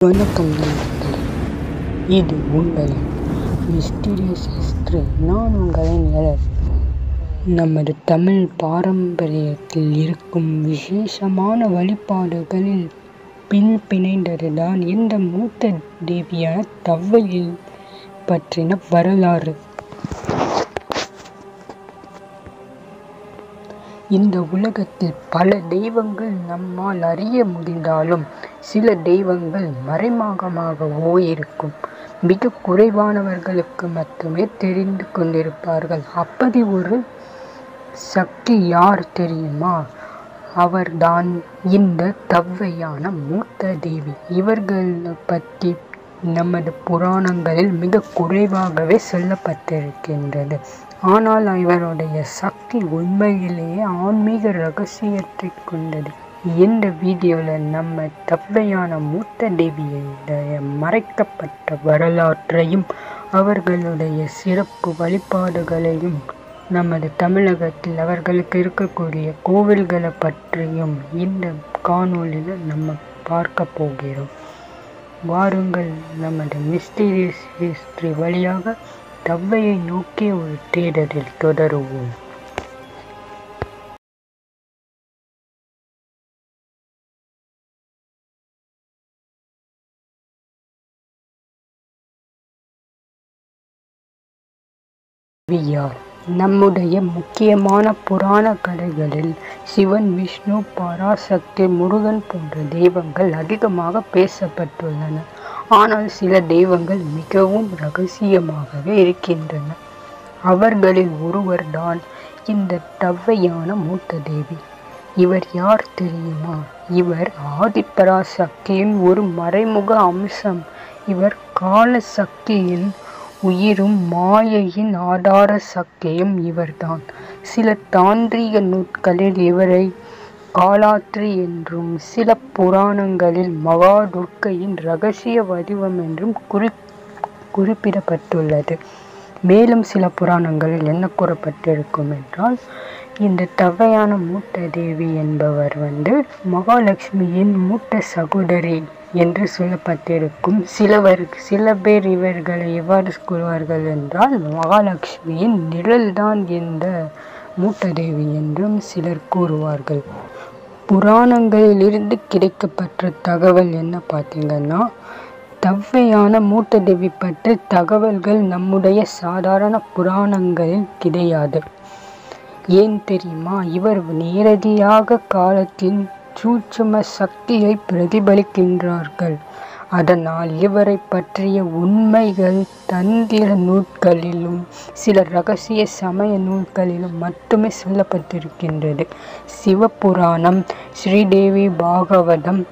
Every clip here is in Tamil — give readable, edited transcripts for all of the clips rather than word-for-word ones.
வணக்கம் நண்பர்களே, இது உங்களின் மிஸ்டீரியஸ் ஹிஸ்டரி. நான் உங்களின் எலர். நமது தமிழ் பாரம்பரியத்தில் இருக்கும் விசேஷமான வழிபாடுகளில் பிணைந்ததுதான் இந்த மூத்த தேவியான தவ்வையை பற்றின வரலாறு. இந்த உலகத்தில் பல தெய்வங்கள் நம்மால் அறிய முடிந்தாலும் சில தெய்வங்கள் மறைமுகமாகவோ இருக்கும். மிக குறைவானவர்களுக்கு மட்டுமே தெரிந்து கொண்டிருப்பார்கள். அப்படி ஒரு சக்தி யார் தெரியுமா? அவர்தான் இந்த தவ்வையான மூத்த தேவி. இவர்களை பற்றி நமது புராணங்களில் மிக குறைவாகவே சொல்லப்பட்டிருக்கின்றது. ஆனால் இவருடைய சக்தி உண்மையிலேயே ஆன்மீக ரகசியத்தை கொண்டது. இந்த வீடியோவில் நம்ம தவ்வையான மூத்த தேவியுடைய மறைக்கப்பட்ட வரலாற்றையும் அவர்களுடைய சிறப்பு வழிபாடுகளையும் நமது தமிழகத்தில் அவர்களுக்கு இருக்கக்கூடிய கோவில்களை பற்றியும் இந்த காணொளியில் நம்ம பார்க்க போகிறோம். வாருங்கள், நமது மிஸ்டீரியஸ் ஹிஸ்டரி வழியாக தவ்வையை நோக்கிய ஒரு தேடலில் தொடருவோம். யார்? நம்முடைய முக்கியமான புராண கதைகளில் சிவன், விஷ்ணு, பராசக்தி, முருகன் போன்ற தெய்வங்கள் அதிகமாக பேசப்பட்டுள்ளன. ஆனால் சில தெய்வங்கள் மிகவும் ரகசியமாகவே இருக்கின்றன. அவர்களில் ஒருவர் தான் இந்த தவ்வையான மூத்த தேவி. இவர் யார் தெரியுமா? இவர் ஆதிபராசக்தியின் ஒரு மறைமுக அம்சம். இவர் கால சக்தியின் உயிரும் மாயையின் ஆதார சக்தியும் இவர்தான். சில தாந்திரீக நூல்களில் இவரை காலாத்ரி என்றும், சில புராணங்களில் மகாதுர்க்கையின் இரகசிய வடிவம் என்றும் குறிப்பிடப்பட்டுள்ளது. மேலும் சில புராணங்களில் என்ன கூறப்பட்டிருக்கும் என்றால், இந்த தவ்வையான மூத்த தேவி என்பவர் மகாலட்சுமியின் மூத்த சகோதரி என்று சொல்லப்பட்டிருக்கும். சில பேர் இவர்களை எவ்வாறு கூறுவார்கள் என்றால், மகாலட்சுமியின் நிழல்தான் இந்த மூத்த தேவி என்றும் சிலர் கூறுவார்கள். புராணங்களிலிருந்து கிடைக்கப்பட்ட தகவல் என்ன பார்த்தீங்கன்னா, தவ்வையான மூத்த தேவி பற்றி தகவல்கள் நம்முடைய சாதாரண புராணங்களில் கிடையாது. ஏன் தெரியுமா? இவர் நேரடியாக காலத்தின் சூட்சும சக்தியை பிரதிபலிக்கின்றார்கள். அதனால் இவரை பற்றிய உண்மைகள் தந்திர நூல்களிலும் சில இரகசிய சமய நூல்களிலும் மட்டுமே சொல்லப்பட்டிருக்கின்றது. சிவபுராணம், ஸ்ரீதேவி பாகவதம்,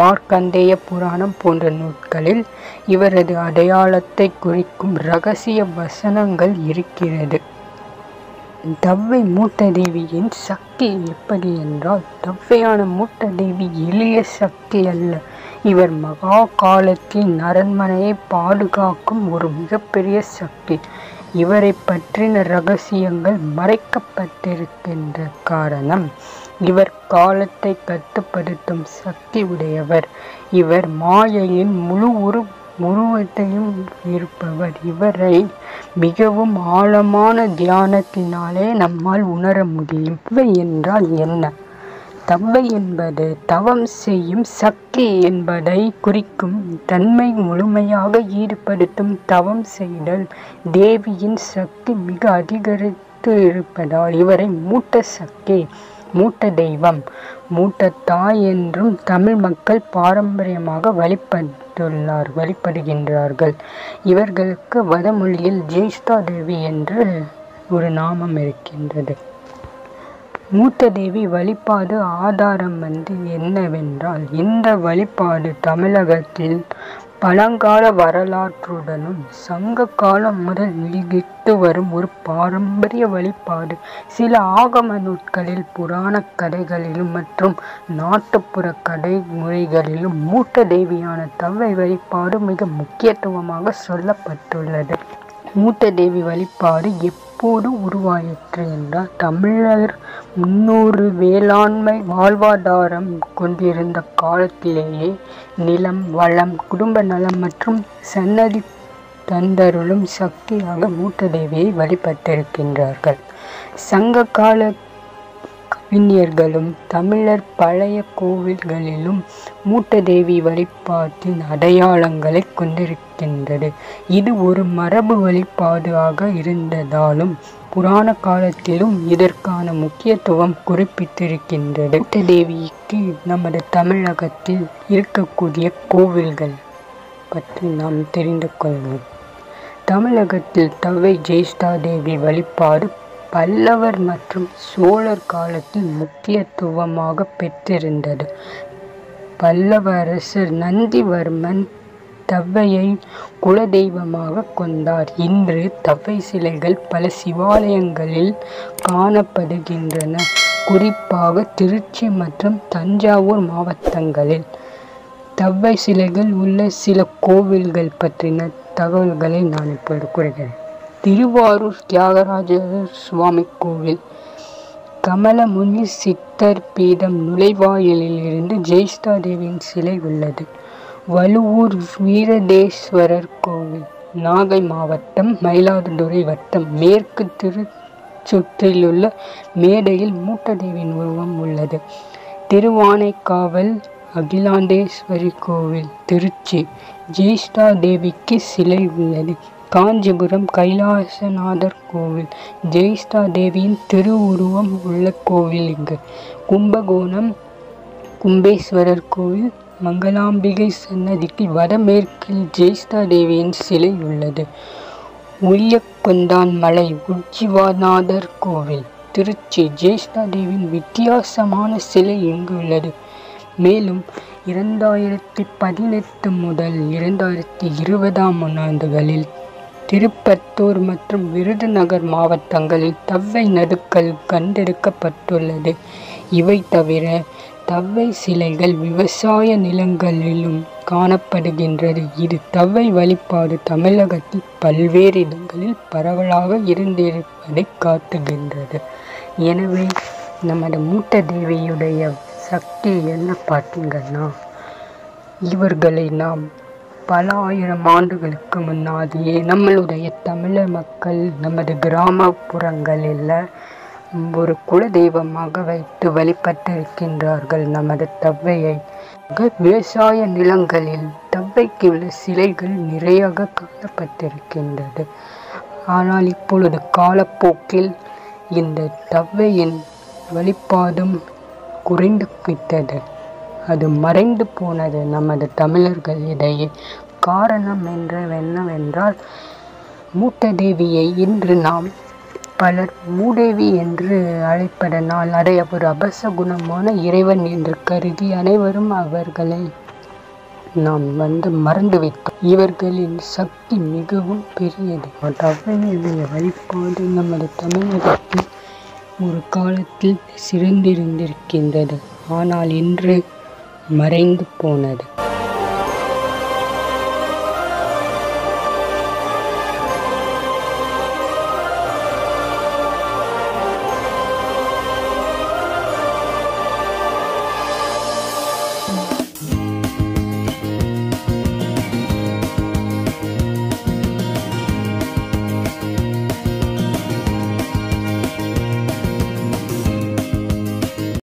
மார்க்கண்டேய புராணம் போன்ற நூல்களில் இவரது அடையாளத்தை குறிக்கும் இரகசிய வசனங்கள் இருக்கிறது. தவ்வை மூத்த தேவியின் சக்தி எப்படி என்றால், தவ்வையான மூத்த தேவி எளிய சக்தி அல்ல. இவர் மகா காலத்தின் அரண்மனையை பாதுகாக்கும் ஒரு மிகப்பெரிய சக்தி. இவரை பற்றின ரகசியங்கள் மறைக்கப்பட்டிருக்கின்ற காரணம், இவர் காலத்தை கட்டுப்படுத்தும் சக்தி உடையவர். இவர் மாயையின் முழு உருவத்தையும் இருப்பவர். இவரை மிகவும் ஆழமான தியானத்தினாலே நம்மால் உணர முடியும். தவ்வை என்றால் என்ன? தவ்வை என்பது தவம் செய்யும் சக்தி என்பதை குறிக்கும். தன்மை முழுமையாக ஈடுபடுத்தும் தவம் செய்தல். தேவியின் சக்தி மிக அதிகரித்து இருப்பதால் இவரை மூத்த சக்தி, மூத்த தெய்வம், மூத்த தாய் என்றும் தமிழ் மக்கள் பாரம்பரியமாக வழிபடுகின்றார்கள். இவர்களுக்கு வடமொழியில் ஜேஷ்டா தேவி என்று ஒரு நாமம் இருக்கின்றது. மூத்த தேவி வழிபாடு ஆதாரம் என்னவென்றால், இந்த வழிபாடு தமிழகத்தில் பழங்கால வரலாற்றுடனும் சங்க காலம் முதல் நீடித்து வரும் ஒரு பாரம்பரிய வழிபாடு. சில ஆகம நூல்களில், புராண கதைகளிலும் மற்றும் நாட்டுப்புற கதை முறைகளிலும் மூத்த தேவியான தவ்வை வழிபாடு மிக முக்கியத்துவமாக சொல்லப்பட்டுள்ளது. மூத்த தேவி வழிபாடு எப்போது உருவாயிற்று என்றால், தமிழர் முன்னோரு வேளாண்மை வாழ்வாதாரம் கொண்டிருந்த காலத்திலேயே நிலம், வளம், குடும்ப நலம் மற்றும் சன்னதி தந்தருளும் சக்தியாக மூத்ததேவியை வழிபட்டிருக்கின்றார்கள். சங்க கால கவிஞர்களும் தமிழர் பழைய கோவில்களிலும் மூத்ததேவி வழிபாட்டின் அடையாளங்களை கொண்டிருக்கின்றது. இது ஒரு மரபு வழிபாடு ஆக இருந்ததாலும் புராண காலத்திலும் இதற்கான முக்கியத்துவம் குறிப்பிட்டிருக்கின்றது. மூத்ததேவிக்கு நமது தமிழகத்தில் இருக்கக்கூடிய கோவில்கள் பற்றி நாம் தெரிந்து கொள்வோம். தமிழகத்தில் தவ்வை ஜெயஸ்தாதேவி வழிபாடு பல்லவர் மற்றும் சோழர் காலத்தில் முக்கியத்துவமாக பெற்றிருந்தது. பல்லவ அரசர் நந்திவர்மன் தவ்வையை குலதெய்வமாக கொண்டார். இன்று தவ்வை சிலைகள் பல சிவாலயங்களில் காணப்படுகின்றன. குறிப்பாக திருச்சி மற்றும் தஞ்சாவூர் மாவட்டங்களில் தவ்வை சிலைகள் உள்ள சில கோவில்கள் பற்றின தகவல்களை நான் இப்போது கூறுகிறேன். திருவாரூர் தியாகராஜர் சுவாமி கோவில். கமலமுனி சித்தர் பீடம் நுழைவாயிலில் இருந்து ஜெயஸ்தாதேவியின் சிலை உள்ளது. வழுவூர் வீரதேஸ்வரர் கோவில், நாகை மாவட்டம், மயிலாடுதுறை வட்டம், மேற்கு திருச்சுற்றிலுள்ள மேடையில் மூத்ததேவியின் உருவம் உள்ளது. திருவானைக்காவல் அகிலாண்டேஸ்வரி கோவில், திருச்சி, ஜெயஸ்தாதேவிக்கு சிலை உள்ளது. காஞ்சிபுரம் கைலாசநாதர் கோவில், ஜெயஸ்தாதேவியின் திருவுருவம் உள்ள கோவில் இங்கு. கும்பகோணம் கும்பேஸ்வரர் கோவில், மங்களாம்பிகை சன்னதிக்கு வடமேற்கில் ஜெயஸ்தாதேவியின் சிலை உள்ளது. உய்யக்கொண்டான் மலை உச்சிவாநாதர் கோவில், திருச்சி, ஜெயஸ்தாதேவியின் வித்தியாசமான சிலை இங்கு உள்ளது. மேலும் 2018 முதல் 2020 ஆண்டுகளில் திருப்பத்தூர் மற்றும் விருதுநகர் மாவட்டங்களில் தவ்வை நடுக்கல் கண்டெடுக்கப்பட்டுள்ளது. இவை தவிர தவ்வை சிலைகள் விவசாய நிலங்களிலும் காணப்படுகின்றது. இது தவ்வை வழிபாடு தமிழகத்தில் பல்வேறு இடங்களில் பரவலாக இருந்திருப்பதை காட்டுகின்றது. எனவே நமது மூத்ததேவியுடைய சக்தி என்ன பார்த்தீங்கன்னா, இவர்களை நாம் பல ஆயிரம் ஆண்டுகளுக்கு முன்னாடியே நம்மளுடைய தமிழர் மக்கள் நமது கிராமப்புறங்களில் ஒரு குலதெய்வமாக வைத்து வழிபட்டிருக்கின்றார்கள். நமது தவ்வையை விவசாய நிலங்களில் தவ்வைக்கு உள்ள சிலைகள் நிறையாக காணப்பட்டிருக்கின்றது. ஆனால் இப்பொழுது காலப்போக்கில் இந்த தவ்வையின் வழிபாடும் குறைந்து விட்டது. அது மறைந்து போனது நமது தமிழர்களிடையே. காரணம் என்னவென்றால், மூத்ததேவியை இன்று நாம் பலர் மூதேவி என்று அழைப்பதனால் அதை ஒரு அபசகுணமான இறைவன் என்று கருதி அனைவரும் அவர்களை நாம் மறந்துவிட்டோம். இவர்களின் சக்தி மிகவும் பெரியது. தவ்வையுடைய வழிபாடு நமது தமிழகத்தில் ஒரு காலத்தில் சிறந்திருந்திருக்கின்றது. ஆனால் இன்று மறைந்து போனது.